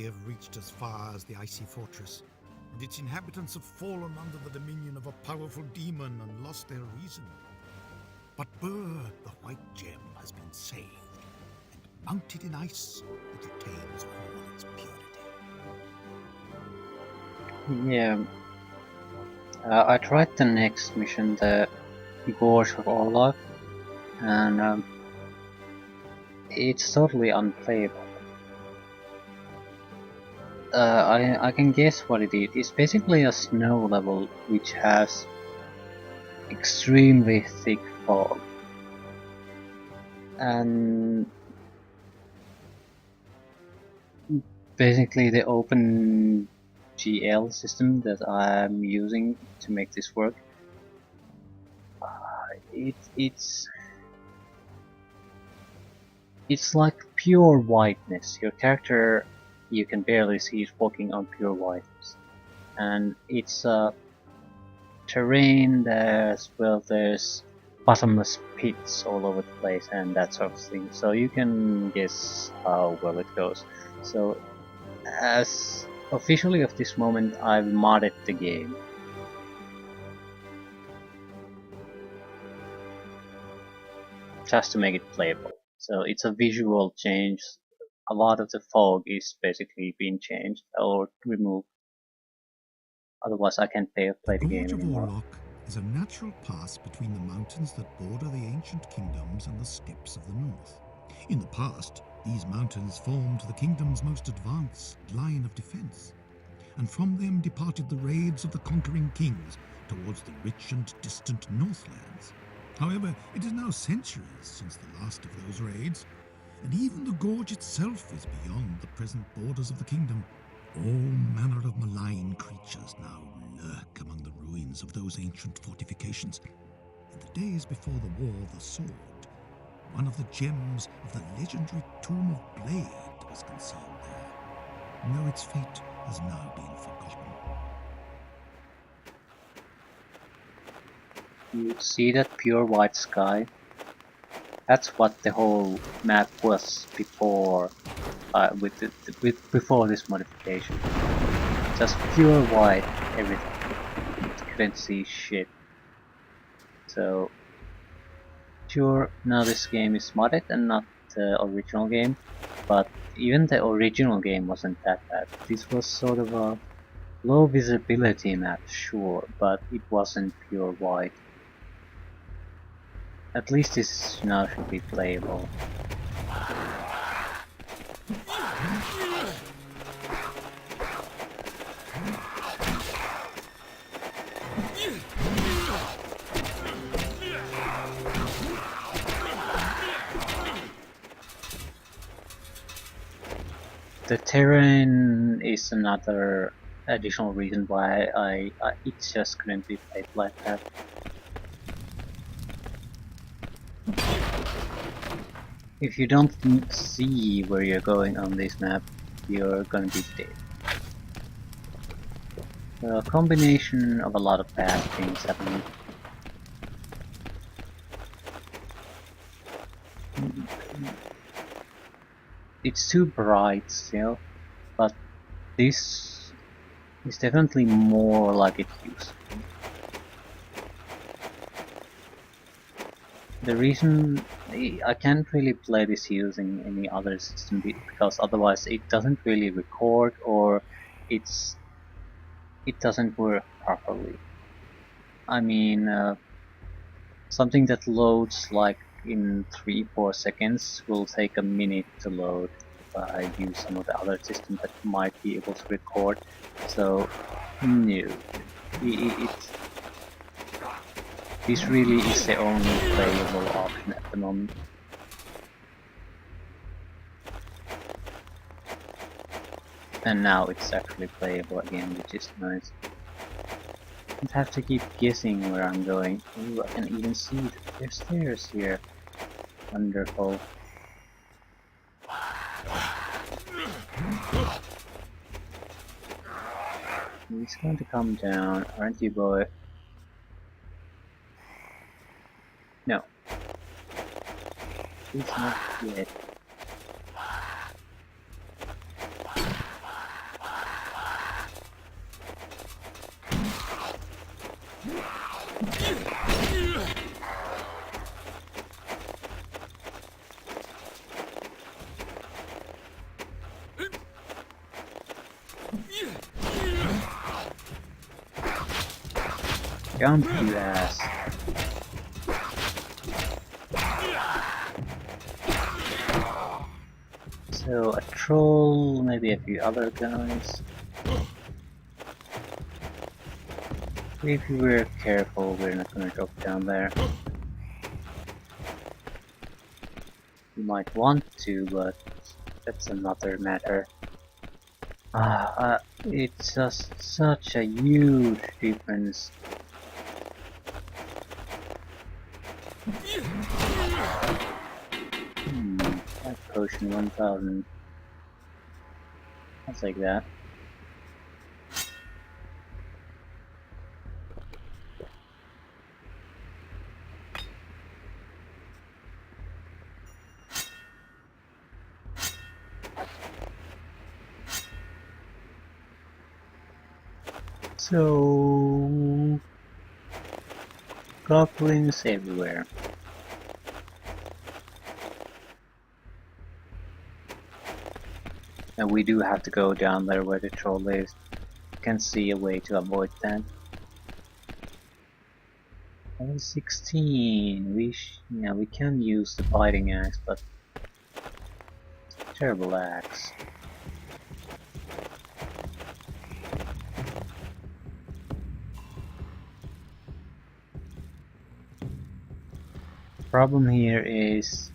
have reached as far as the icy fortress, and its inhabitants have fallen under the dominion of a powerful demon and lost their reason. But Burr, the white gem, has been saved, and mounted in ice, it retains all its purity. Yeah, I tried the next mission, the Gorge of Orlok, and it's totally unplayable. I can guess what it is. It's basically a snow level which has extremely thick fog. And basically the open GL system that I'm using to make this work, it's like pure whiteness. Your character, you can barely see it walking on pure whiteness, and it's terrain as well. There's bottomless pits all over the place and that sort of thing. So you can guess how well it goes. So as officially of this moment, I've modded the game. Just to make it playable. So it's a visual change. A lot of the fog is basically being changed or removed. Otherwise I can't play the game anymore. The Gorge of Orlok is a natural pass between the mountains that border the ancient kingdoms and the steppes of the north. In the past, these mountains formed the kingdom's most advanced line of defense, and from them departed the raids of the conquering kings towards the rich and distant Northlands. However, it is now centuries since the last of those raids, and even the gorge itself is beyond the present borders of the kingdom. All manner of malign creatures now lurk among the ruins of those ancient fortifications. In the days before the War of the Sword, one of the gems of the legendary Tomb of Blade was concealed there, though its fate has now been forgotten. You see that pure white sky? That's what the whole map was before, before this modification. Just pure white, everything. You couldn't see shit. So, sure, now this game is modded and not the original game, but even the original game wasn't that bad. This was sort of a low visibility map, sure, but it wasn't pure white. At least this now should be playable. The terrain is another additional reason why it just couldn't be played like that. If you don't see where you're going on this map, you're gonna be dead. A combination of a lot of bad things happening. It's too bright still, but this is definitely more like it used to be. The reason I can't really play this using any other system because otherwise it doesn't really record or it doesn't work properly. I mean, something that loads like in 3-4 seconds will take a minute to load if I use some of the other systems that might be able to record. So, no. This really is the only playable option at the moment. And now it's actually playable again, which is nice. I don't have to keep guessing where I'm going. Ooh, I can even see that there's stairs here. Wonderful. He's going to come down, aren't you, boy? No. He's not yet. Jump, you ass. So a troll, maybe a few other guys. If we're careful, we're not gonna drop down there. We might want to, but that's another matter. It's just such a huge difference. Life potion 1000. I'll take that. So goblins everywhere. And we do have to go down there where the troll lives. Can see a way to avoid that. Level 16. We can use the fighting axe, but terrible axe. Problem here is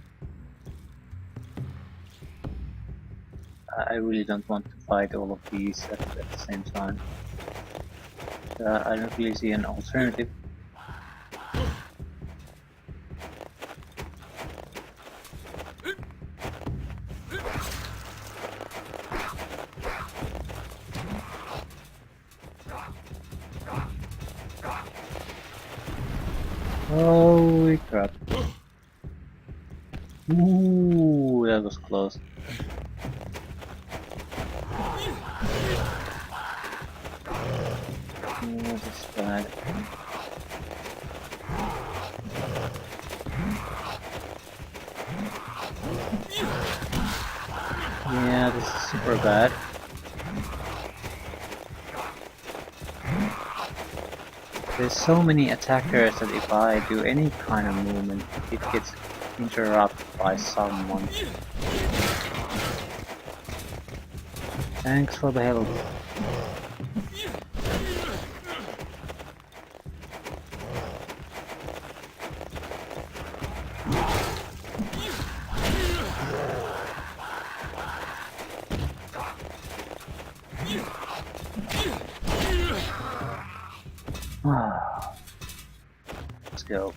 I really don't want to fight all of these at the same time. I don't really see an alternative. Holy crap. Ooh, that was close. Oh, this is bad. Yeah, this is super bad. There's so many attackers that if I do any kind of movement, it gets interrupted by someone. Thanks for the help. Let's go.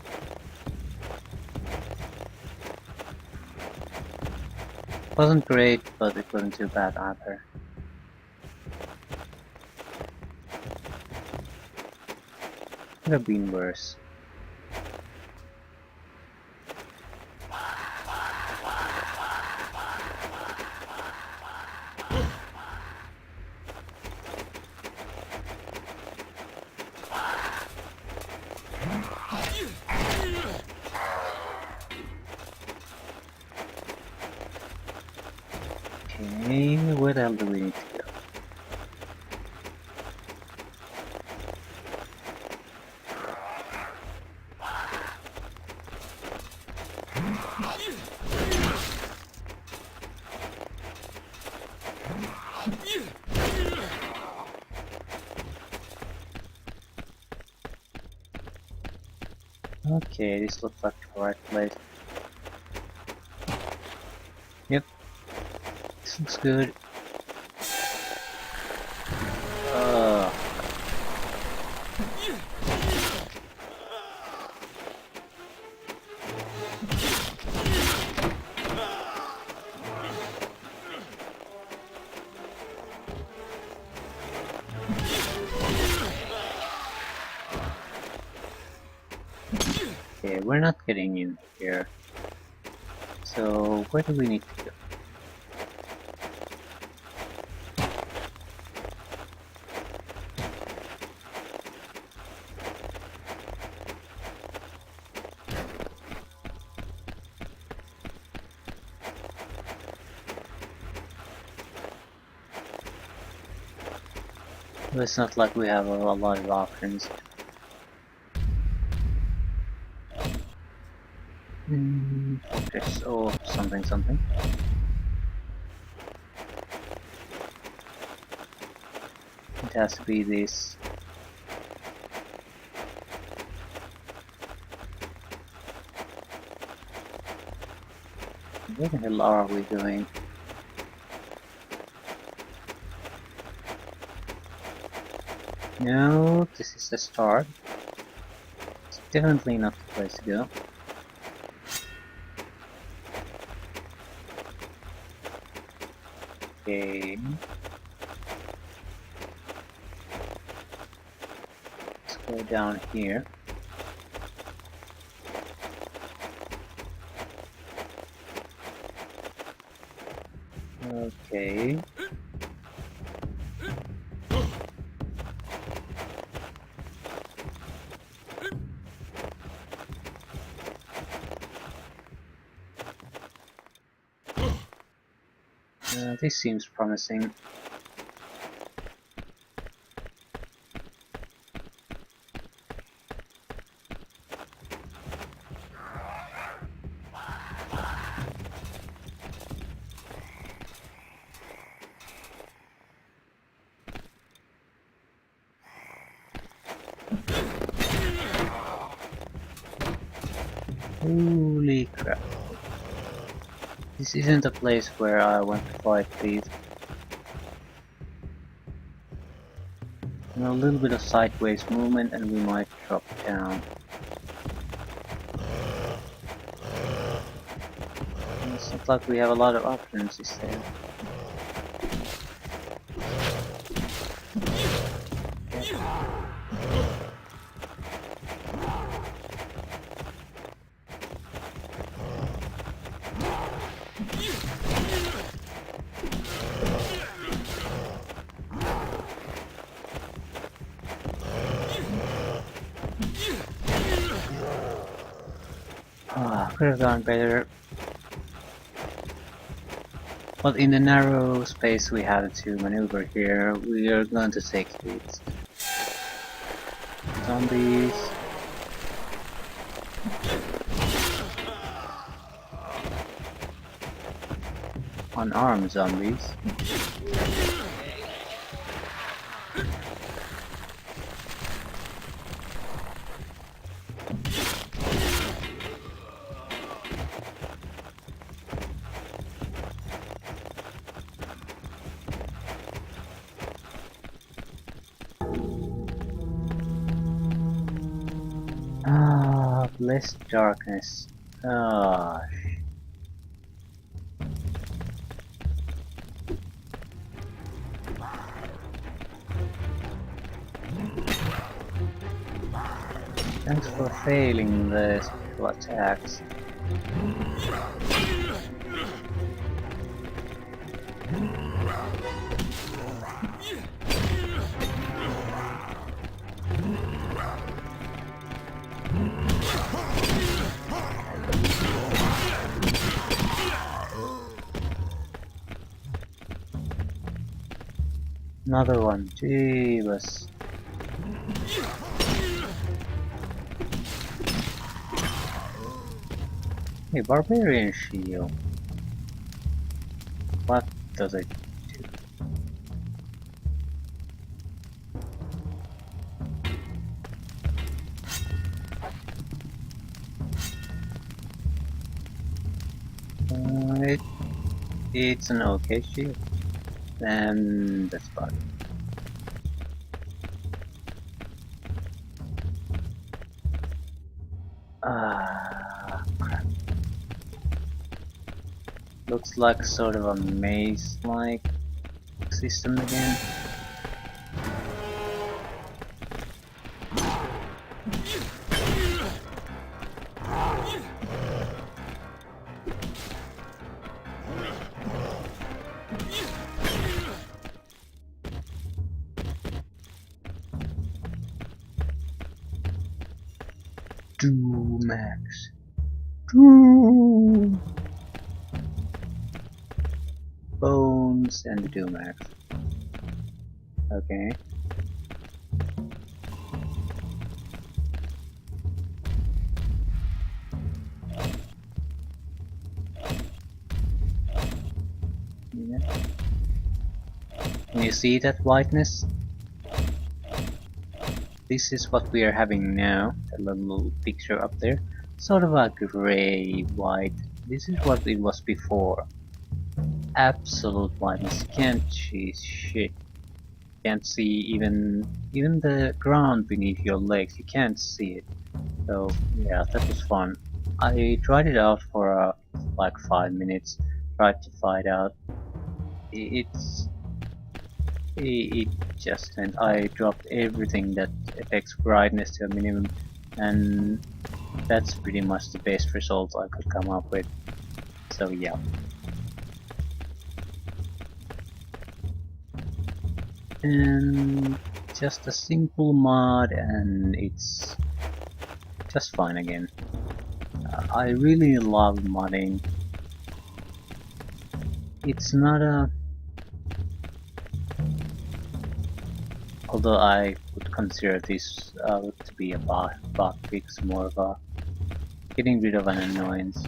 Wasn't great, but it wasn't too bad either. Could have been worse. Okay, where the hell do we need to go? Okay, this looks like the right place. Yep, this looks good. Okay, we're not getting in here. So, where do we need to go? Well, it's not like we have a lot of options. practice or something something. It has to be this. Where the hell are we going? No, this is the start. It's definitely not the place to go. Okay. Let's go down here. Okay. This seems promising. Holy crap. This isn't a place where I want to fight these. A little bit of sideways movement and we might drop down. It's not like we have a lot of options, is there? Could have gone better. But in the narrow space we have to maneuver here, we are going to take hits. Zombies. Unarmed zombies. Less darkness. Gosh. Thanks for failing the special attacks. Another one, jeebus. Hey, barbarian shield. What does it do? It's an okay shield. And that's about it. Crap. Looks like sort of a maze-like system again. Max. Bones and Dumax. Okay. Can you see that whiteness? This is what we are having now, the little picture up there. Sort of a grey white. This is what it was before. Absolute whiteness. You can't see shit. You can't see even the ground beneath your legs. You can't see it. So yeah, that was fun. I tried it out for like 5 minutes. Tried to find out. It just went. I dropped everything that affects brightness to a minimum, and that's pretty much the best result I could come up with. So yeah. And just a simple mod, and it's just fine again. I really love modding. It's not a... Although I would consider this to be a bug fix, more of a getting rid of an annoyance.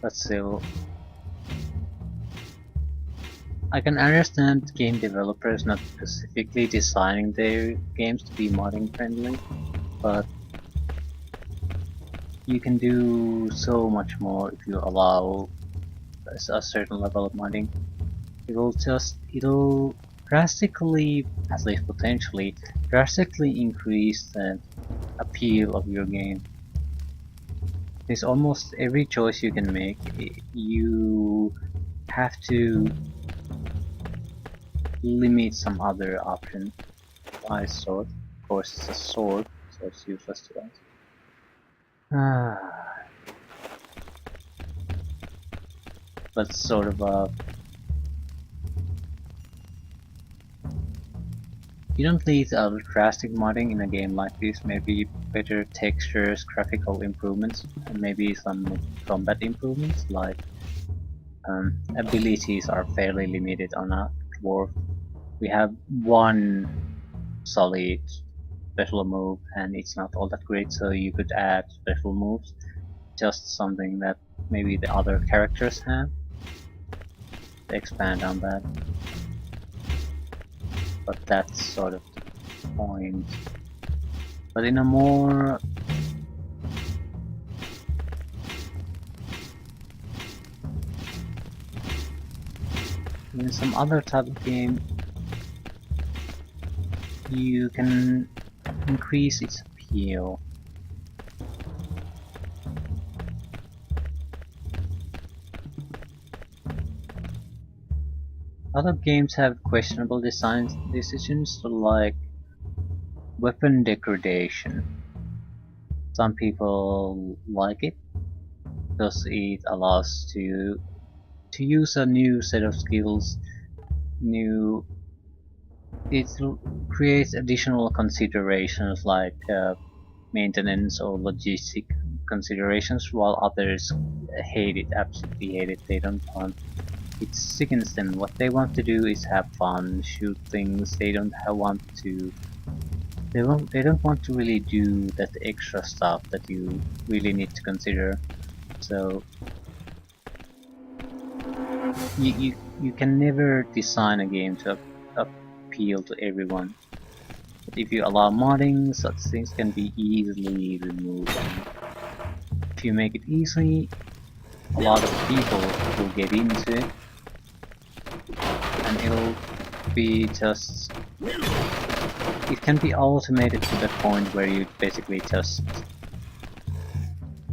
But still, I can understand game developers not specifically designing their games to be modding friendly, but you can do so much more if you allow a certain level of modding. It'll drastically, at least potentially, drastically increase the appeal of your game. There's almost every choice you can make, you have to limit some other option. Ice sword, of course it's a sword, so it's useless to us. But sort of you don't need drastic modding in a game like this. Maybe better textures, graphical improvements, and maybe some combat improvements, like abilities are fairly limited on a dwarf. We have one solid special move and it's not all that great, so you could add special moves, just something that maybe the other characters have. Expand on that. But that's sort of the point. But in a more in some other type of game, you can increase its appeal. Other games have questionable design decisions, like weapon degradation. Some people like it because it allows to use a new set of skills. It creates additional considerations like maintenance or logistic considerations, while others hate it, absolutely hate it. They don't want. It sickens them. What they want to do is have fun, shoot things. They don't want to. They don't want to really do that extra stuff that you really need to consider. So you can never design a game to appeal to everyone. But if you allow modding, such things can be easily removed. And if you make it easy, a lot of people will get into it, and it'll be just... It can be automated to the point where you basically just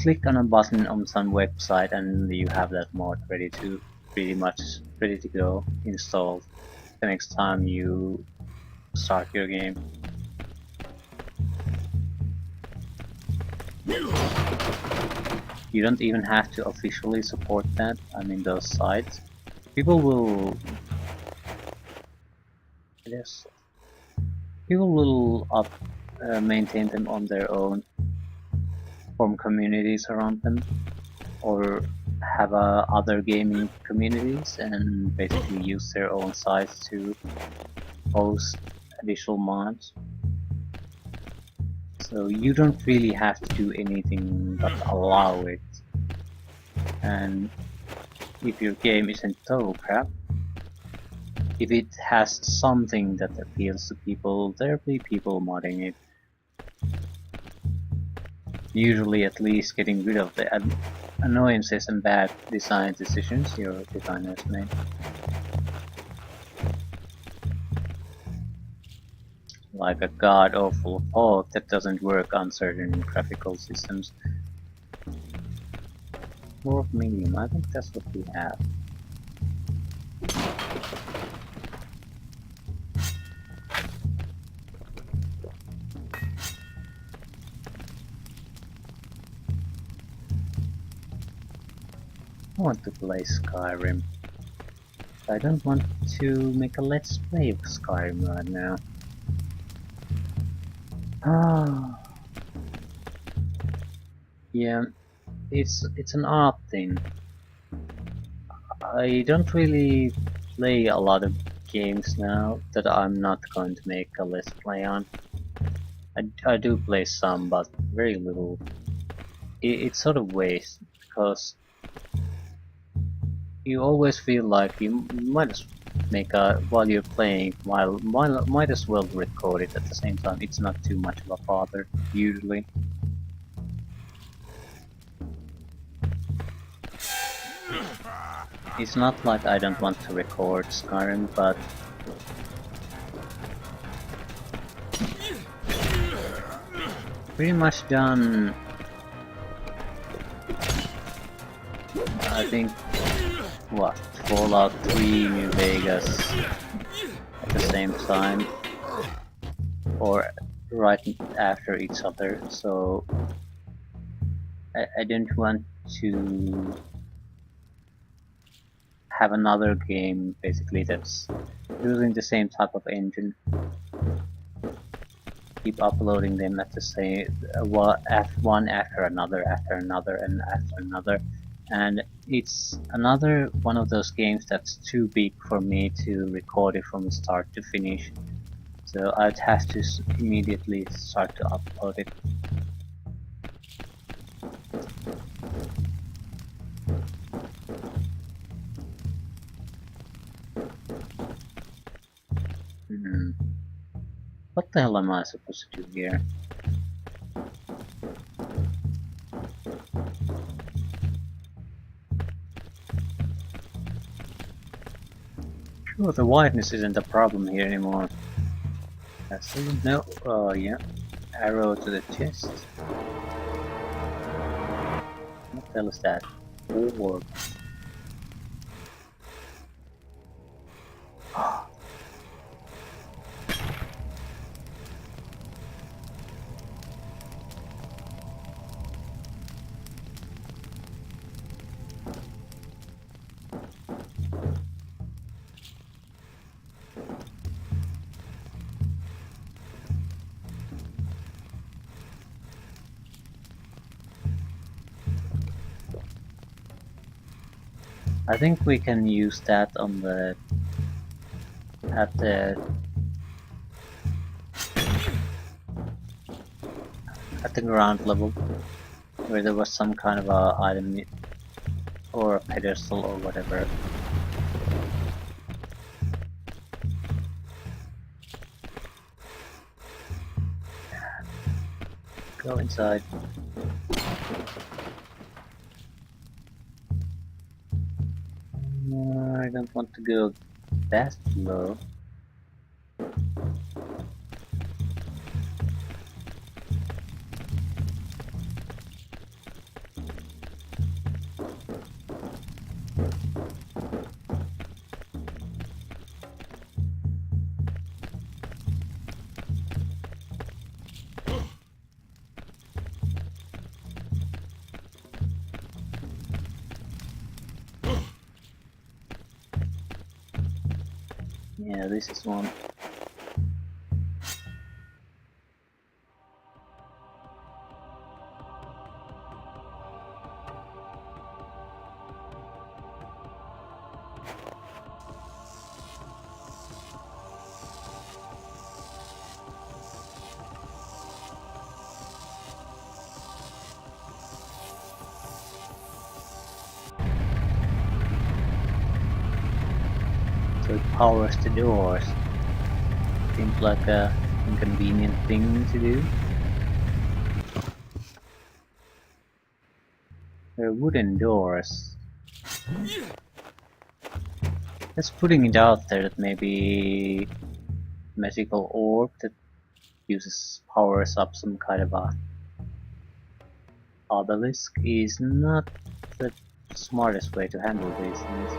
click on a button on some website and you have that mod ready to go, installed the next time you start your game. You don't even have to officially support that. I mean, those sites. People will... Yes. People will maintain them on their own, form communities around them, or have other gaming communities and basically use their own sites to post additional mods. So you don't really have to do anything but allow it. And if your game isn't total crap, if it has something that appeals to people, there'll be people modding it. Usually at least getting rid of the annoyances and bad design decisions your designers made. Like a god-awful fog that doesn't work on certain graphical systems. Dwarf medium, I think that's what we have. I want to play Skyrim. I don't want to make a let's play of Skyrim right now. Ah, yeah, it's an odd thing. I don't really play a lot of games now that I'm not going to make a let's play on. I do play some, but very little. It's sort of waste because you always feel like you might as make a while you're playing, while might as well record it at the same time. It's not too much of a bother usually. It's not like I don't want to record Skyrim, but pretty much done. I think what, Fallout 3, New Vegas at the same time, or right after each other, so I don't want to have another game basically that's using the same type of engine. Keep uploading them at the same one after another, and after another. And it's another one of those games that's too big for me to record it from start to finish. So I'd have to immediately start to upload it. What the hell am I supposed to do here? Sure, the whiteness isn't a problem here anymore. No, yeah. Arrow to the chest. What the hell is that? Orb. I think we can use that on the at the ground level, where there was some kind of a item or a pedestal or whatever. Go inside. I don't want to go that low. Yeah, this is one. So it powers the doors. Seems like a inconvenient thing to do. They're wooden doors. Just putting it out there that maybe magical orb that powers up some kind of a obelisk is not the smartest way to handle these things.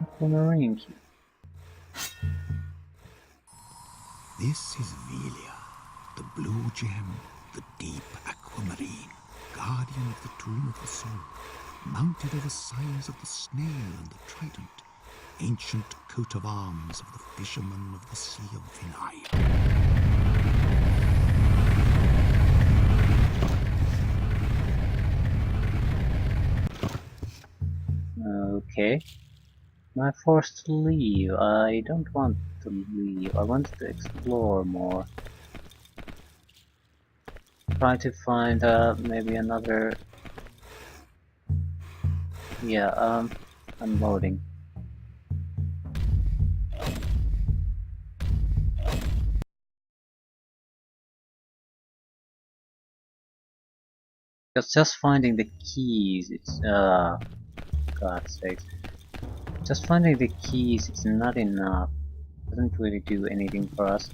Aquamarine key. This is Velia, the blue gem, the deep aquamarine, guardian of the tomb of the soul, mounted over signs of the snail and the trident, ancient coat of arms of the fishermen of the Sea of Vinai. Okay. Am I forced to leave? I don't want to leave. I want to explore more. Try to find maybe another... Yeah, I'm loading. Because just finding the keys, it's... God's sake. Just finding the keys is not enough. Doesn't really do anything for us.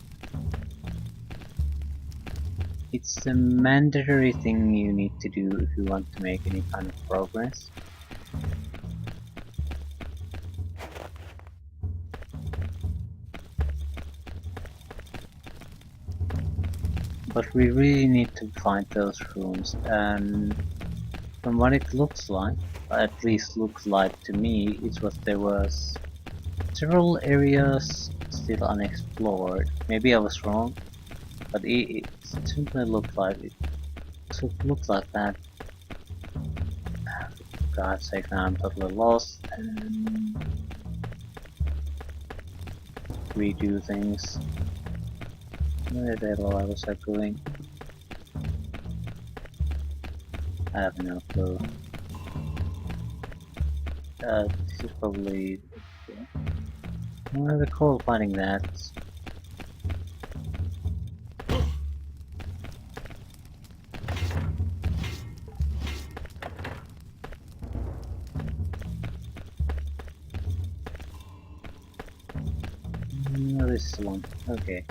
It's a mandatory thing you need to do if you want to make any kind of progress. But we really need to find those rooms, and from what it looks like, at least looks like to me, it was there was several areas still unexplored. Maybe I was wrong, but it simply looked like it. Looked like that. For God's sake, now I'm totally lost and redo things. Where the hell was I going? I have no clue. This is probably... Okay. I recall finding that. No, this is the one. Okay.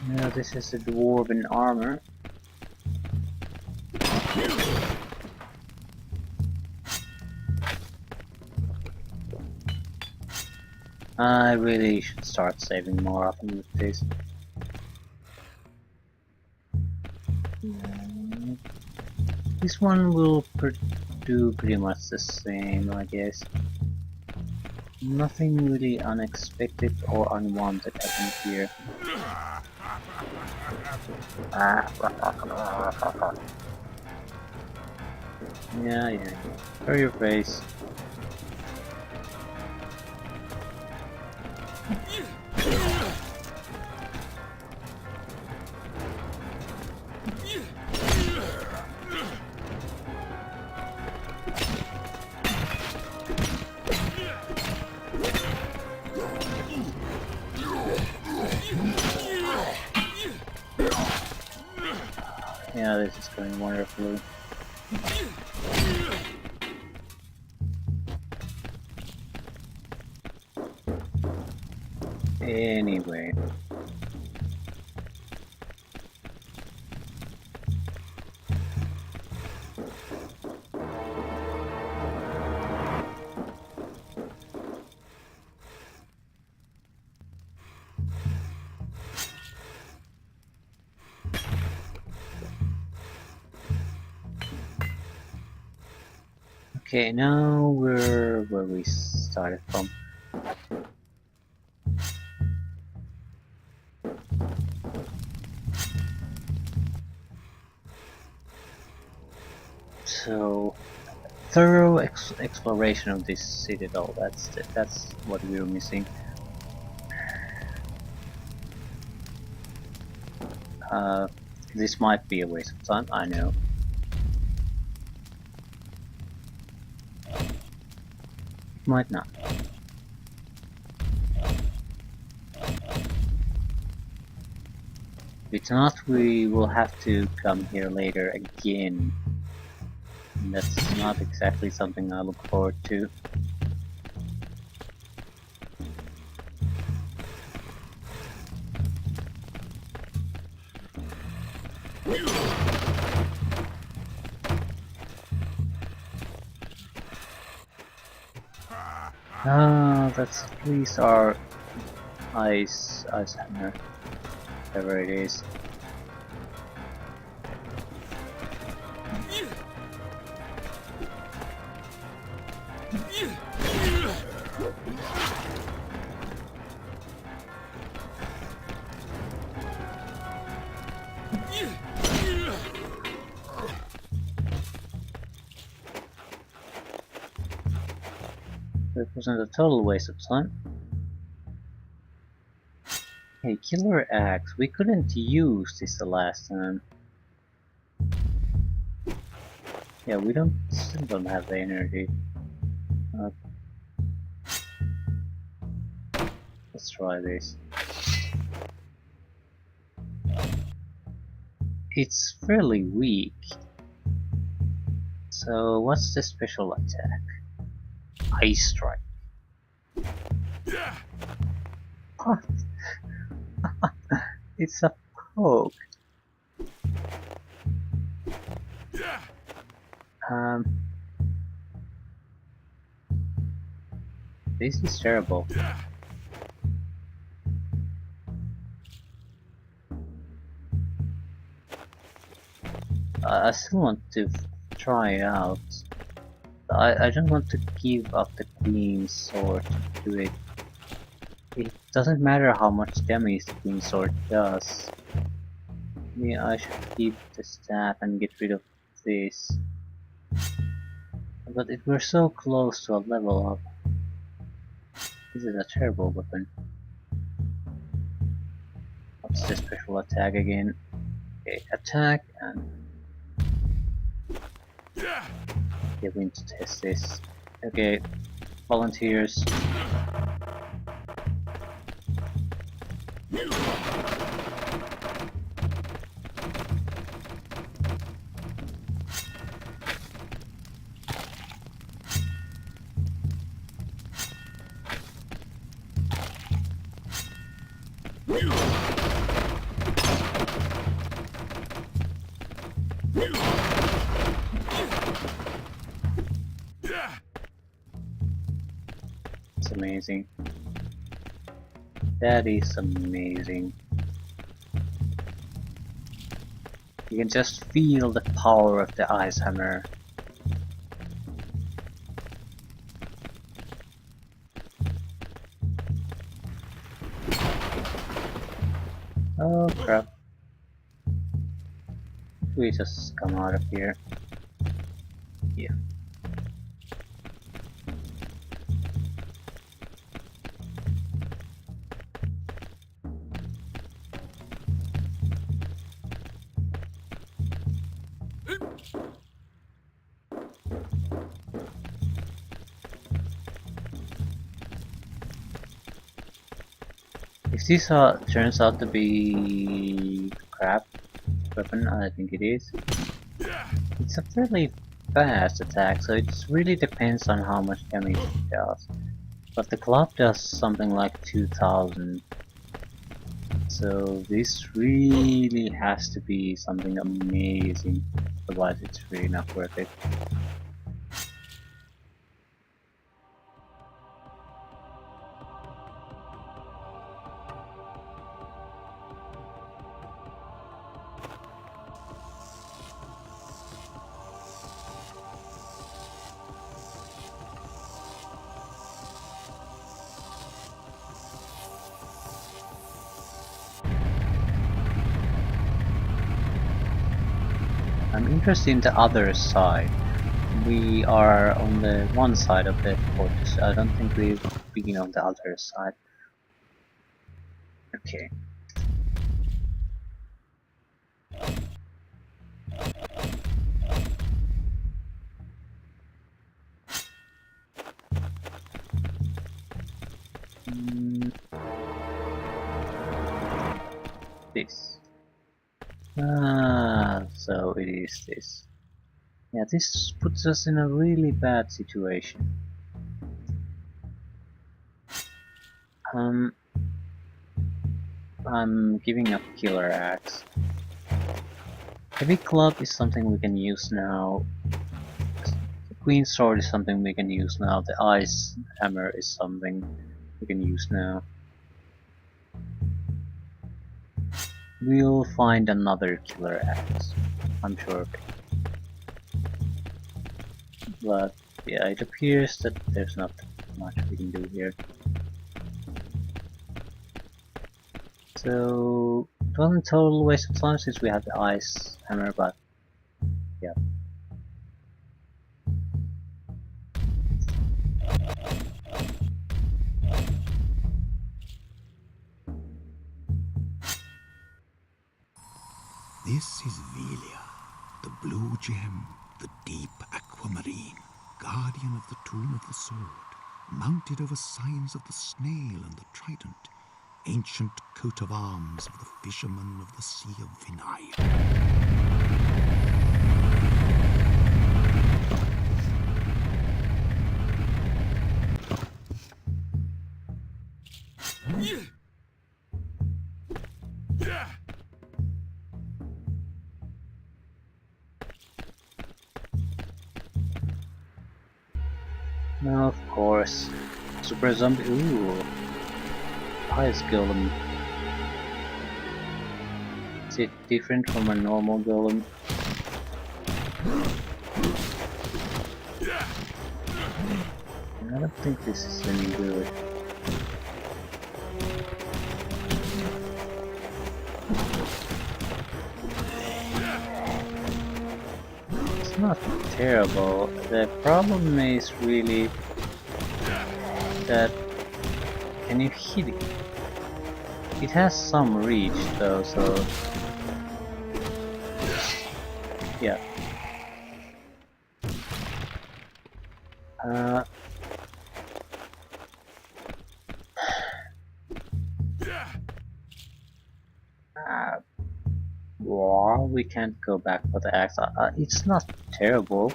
Now this is a dwarven armor. I really should start saving more often with this. This one will do pretty much the same, I guess. Nothing really unexpected or unwanted happened here. Yeah. Show your face. Yeah, this is going wonderfully. Anyway. Okay, now we're where we started from. So, thorough exploration of this citadel, that's what we were missing. This might be a waste of time, I know. might not. If not, we will have to come here later again. And that's not exactly something I look forward to. Ah, that's at least our ice hammer, whatever it is. It wasn't a total waste of time. Hey, killer axe. We couldn't use this the last time. Yeah, we still don't have the energy. Let's try this. It's fairly weak. So what's the special attack? Ice strike. What? It's a poke. This is terrible. I still want to try it out. I don't want to give up the Queen Sword to do it. It doesn't matter how much damage the Queen Sword does. Yeah, I should keep the staff and get rid of this. But if we're so close to a level up, this is a terrible weapon. What's the special attack again? Okay, attack and... yeah, we need to test this. Okay, volunteers. It's amazing. That is amazing. You can just feel the power of the ice hammer. Oh crap. We just come out of here. Yeah. If this turns out to be crap weapon, I think it is. It's a fairly fast attack, so it really depends on how much damage it does. But the club does something like 2000. So this really has to be something amazing, otherwise it's really not worth it. I'm interested in the other side. We are on the one side of the fortress. I don't think we've been on the other side. Okay. Mm, this. So it is this. Yeah, this puts us in a really bad situation. I'm giving up Killer Axe. Heavy Club is something we can use now. The Queen Sword is something we can use now. The Ice Hammer is something we can use now. We'll find another Killer Axe. I'm sure of it. But yeah, it appears that there's not much we can do here. So it wasn't a total waste of time since we had the Ice Hammer, but yeah. This is Velia, the blue gem, the deep aquamarine, guardian of the tomb of the sword, mounted over signs of the snail and the trident, ancient coat of arms of the fishermen of the Sea of Vinyl. Now, of course, Super Zombie. Ooh, Ice Golem. Is it different from a normal Golem? I don't think this is any good. It's not terrible. The problem is really that can you hit it? It has some reach though, so yeah. Well, we can't go back for the axe. It's not terrible.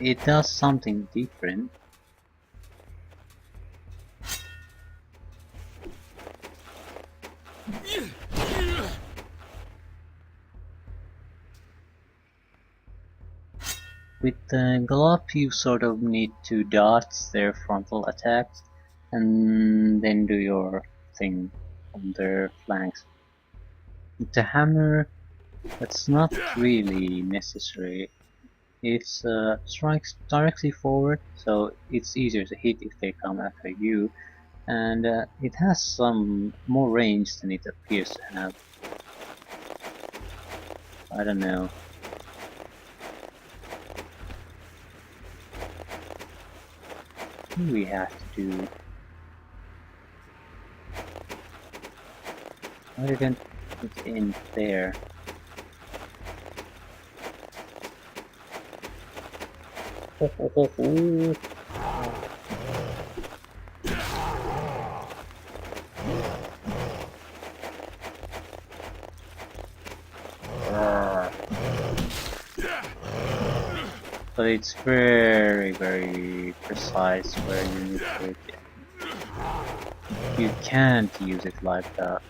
It does something different. With the glove you sort of need to dodge their frontal attacks and then do your thing on their flanks. With the hammer, that's not really necessary. It strikes directly forward, so it's easier to hit if they come after you, and it has some more range than it appears to have. I don't know. What do we have to do? Why didn't it in there? But it's very, very precise where you need to hit it. You can't use it like that.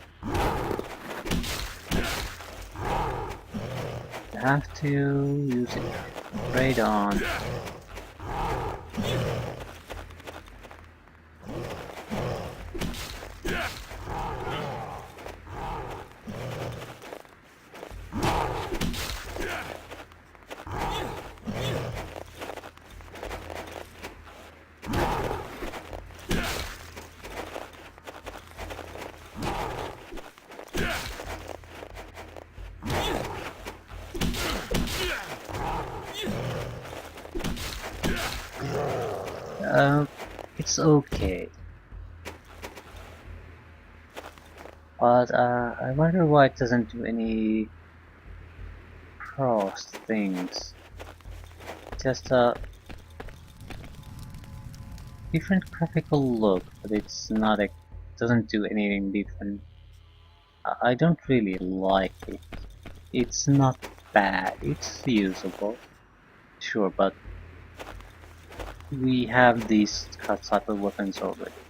You have to use it right on. It's okay. But I wonder why it doesn't do any cross things. Just different graphical look, but it's not a doesn't do anything different. I don't really like it. It's not bad. It's usable, sure, but we have these type of weapons already.